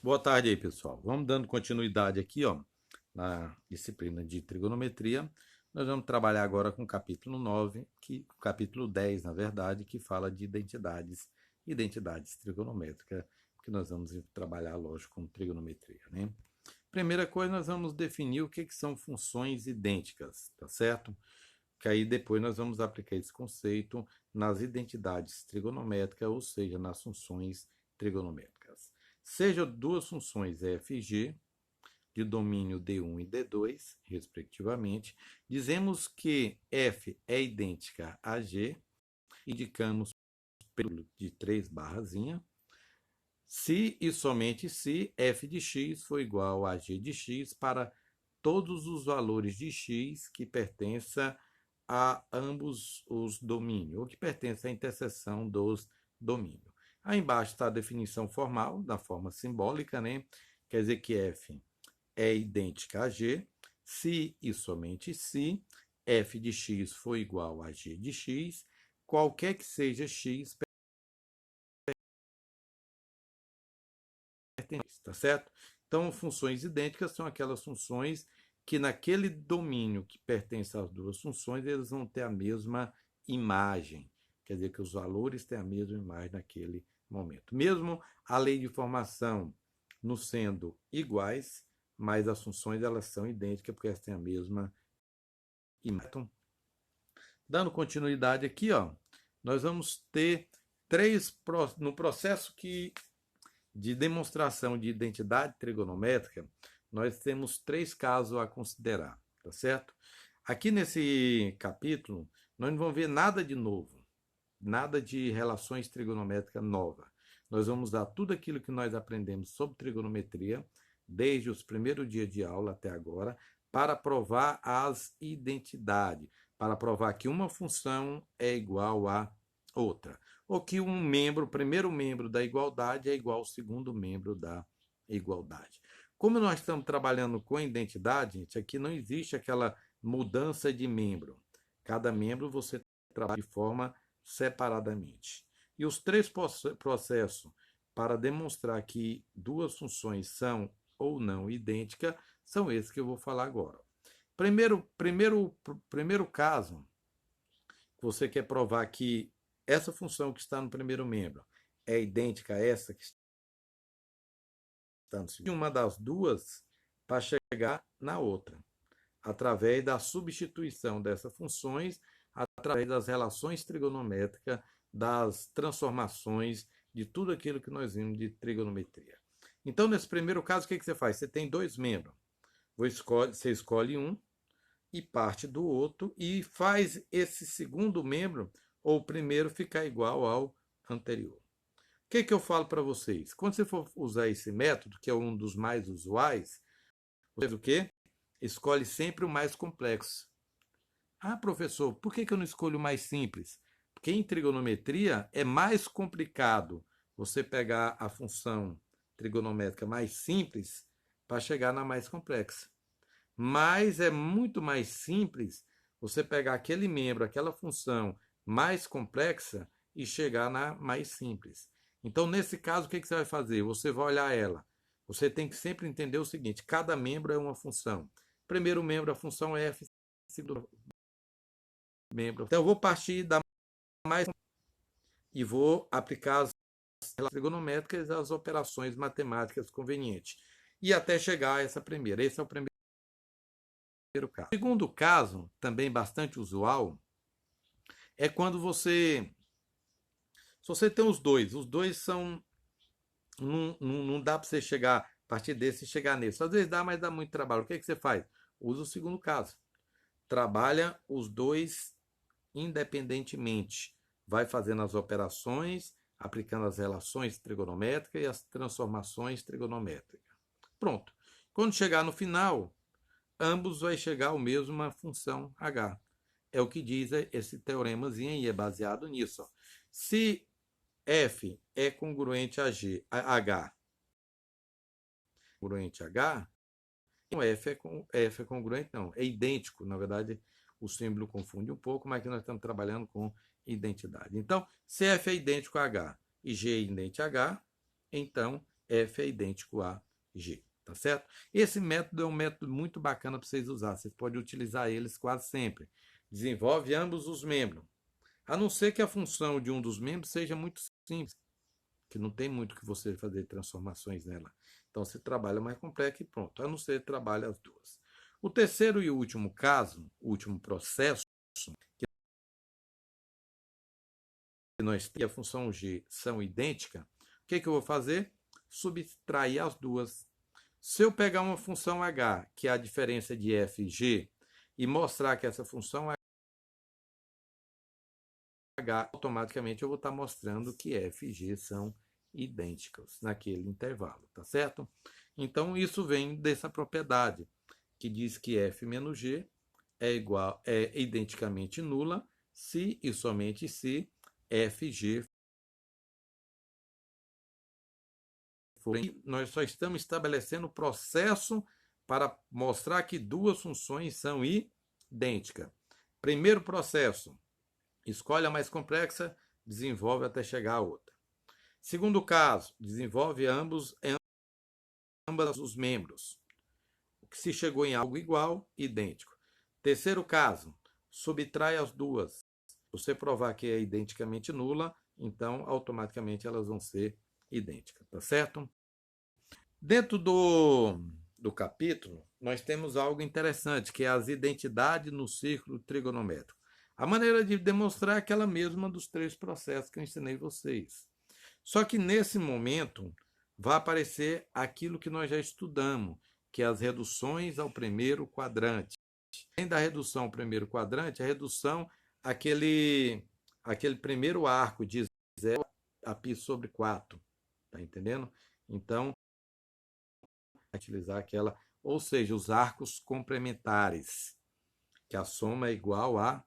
Boa tarde aí, pessoal. Vamos dando continuidade aqui, ó, na disciplina de trigonometria. Nós vamos trabalhar agora com o capítulo 9, o capítulo 10, na verdade, que fala de identidades trigonométricas, que nós vamos trabalhar, lógico, com trigonometria, né? Primeira coisa, nós vamos definir o que são funções idênticas, tá certo? Que aí depois nós vamos aplicar esse conceito nas identidades trigonométricas, ou seja, nas funções trigonométricas. Sejam duas funções f e g, de domínio D1 e D2, respectivamente, dizemos que f é idêntica a g, indicamos pelo de 3 barrazinha, se e somente se f de x for igual a g de x para todos os valores de x que pertençam a ambos os domínios, ou que pertencem à interseção dos domínios. Aí embaixo está a definição formal, da forma simbólica, né? Quer dizer que f é idêntica a g, se e somente se f de x for igual a g de x, qualquer que seja x, tá certo? Então, funções idênticas são aquelas funções que naquele domínio que pertence às duas funções, eles vão ter a mesma imagem. Quer dizer que os valores têm a mesma imagem naquele momento. Mesmo a lei de formação não sendo iguais, mas as funções elas são idênticas porque elas têm a mesma imagem. Então, dando continuidade aqui, ó, nós vamos ter no processo de demonstração de identidade trigonométrica, nós temos 3 casos a considerar, tá certo? Aqui nesse capítulo, nós não vamos ver nada de novo, nada de relações trigonométricas novas. Nós vamos dar tudo aquilo que nós aprendemos sobre trigonometria, desde os primeiros dias de aula até agora, para provar as identidades, para provar que uma função é igual a outra, ou que o primeiro membro da igualdade é igual ao segundo membro da igualdade. Como nós estamos trabalhando com identidade, gente, aqui não existe aquela mudança de membro. Cada membro você trabalha de forma separadamente. E os 3 processos para demonstrar que duas funções são ou não idênticas são esses que eu vou falar agora. Primeiro caso, você quer provar que essa função que está no primeiro membro é idêntica a essa que está no segundo, uma das duas para chegar na outra, através da substituição dessas funções, através das relações trigonométricas, das transformações, de tudo aquilo que nós vimos de trigonometria. Então, nesse primeiro caso, o que você faz? Você tem 2 membros. Você escolhe um e parte do outro e faz esse segundo membro ou o primeiro ficar igual ao anterior. O que eu falo para vocês? Quando você for usar esse método, que é um dos mais usuais, você faz o quê? Escolhe sempre o mais complexo. Ah, professor, por que eu não escolho o mais simples? Porque em trigonometria é mais complicado você pegar a função trigonométrica mais simples para chegar na mais complexa. Mas é muito mais simples você pegar aquele membro, aquela função mais complexa e chegar na mais simples. Então, nesse caso, o que você vai fazer? Você vai olhar ela. Você tem que sempre entender o seguinte: cada membro é uma função. Primeiro membro, a função é f, segundo membro. Então, eu vou partir da mais e vou aplicar as relações trigonométricas às operações matemáticas convenientes. E até chegar a essa primeira. Esse é o primeiro caso. O segundo caso, também bastante usual, é quando se você tem os dois são. Não dá para você chegar a partir desse e chegar nesse. Às vezes dá, mas dá muito trabalho. O que você faz? Usa o segundo caso. Trabalha os dois independentemente. Vai fazendo as operações, aplicando as relações trigonométricas e as transformações trigonométricas. Pronto. Quando chegar no final, ambos vai chegar ao mesma função h. É o que diz esse teoremazinho aí, é baseado nisso. Ó. Se f é congruente a h, congruente a h, então f é congruente, não, é idêntico. Na verdade, o símbolo confunde um pouco, mas aqui nós estamos trabalhando com identidade. Então, se f é idêntico a h e g é idêntico a h, então F é idêntico a G, tá certo? Esse método é um método muito bacana para vocês usar, vocês podem utilizar eles quase sempre. Desenvolve ambos os membros, a não ser que a função de um dos membros seja muito simples, que não tem muito que você fazer transformações nela. Então você trabalha mais complexo e pronto, a não ser que trabalhe as duas. O terceiro e último caso, o último processo, que nós temos, a função G são idênticas, o que eu vou fazer? Subtrair as duas. Se eu pegar uma função h, que é a diferença de f e g, e mostrar que essa função h, automaticamente eu vou estar mostrando que f e g são idênticas naquele intervalo, tá certo? Então, isso vem dessa propriedade, que diz que f menos g é identicamente nula se e somente se f e g forem. Nós só estamos estabelecendo o processo para mostrar que duas funções são idênticas. Primeiro processo, escolhe a mais complexa, desenvolve até chegar a outra. Segundo caso, desenvolve ambos os membros. Se chegou em algo igual, idêntico. Terceiro caso, subtrai as duas. Se você provar que é identicamente nula, então automaticamente elas vão ser idênticas, tá certo? Dentro do capítulo, nós temos algo interessante, que é as identidades no círculo trigonométrico. A maneira de demonstrar é aquela mesma dos três processos que eu ensinei vocês. Só que nesse momento vai aparecer aquilo que nós já estudamos, que é as reduções ao primeiro quadrante. Além da redução ao primeiro quadrante, a redução àquele primeiro arco de 0 a π sobre 4. Tá entendendo? Então, utilizar aquela, ou seja, os arcos complementares, que a soma é igual a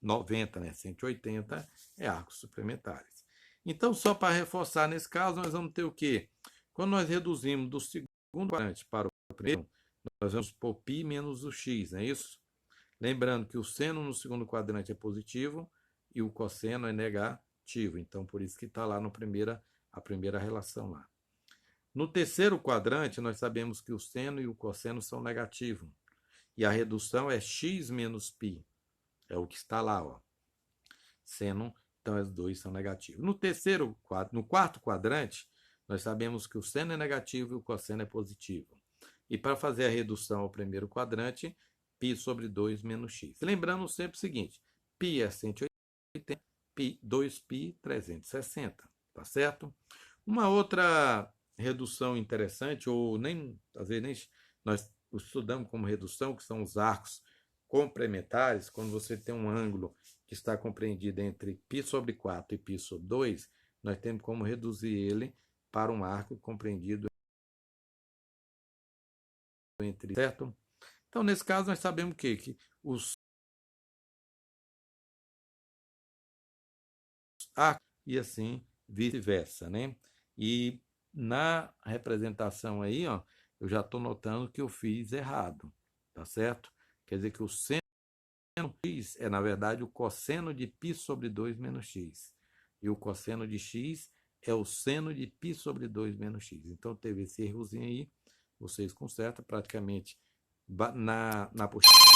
90, né? 180 é arcos suplementares. Então, só para reforçar, nesse caso, nós vamos ter o quê? Quando nós reduzimos do segundo quadrante para o primeiro, nós vamos pôr π menos o x, não é isso? Lembrando que o seno no segundo quadrante é positivo e o cosseno é negativo. Então, por isso que está lá a primeira relação lá. No terceiro quadrante, nós sabemos que o seno e o cosseno são negativos. E a redução é x menos π. É o que está lá, ó. Seno, então os dois são negativos. No quarto quadrante, nós sabemos que o seno é negativo e o cosseno é positivo. E para fazer a redução ao primeiro quadrante, π sobre 2 menos x. Lembrando sempre o seguinte, π é 180, 2π 360, tá certo? Uma outra redução interessante, ou nem, às vezes nem nós estudamos como redução, que são os arcos complementares, quando você tem um ângulo que está compreendido entre π sobre 4 e π sobre 2, nós temos como reduzir ele para um arco compreendido entre, certo? Então, nesse caso, nós sabemos o quê? Que os arcos e assim vice-versa, né? E na representação aí, ó, eu já estou notando que eu fiz errado, tá certo? Quer dizer que o seno x é, na verdade, o cosseno de π sobre 2 menos x. E o cosseno de x é o seno de π sobre 2 menos x. Então, teve esse errozinho aí, vocês consertam praticamente na posterior.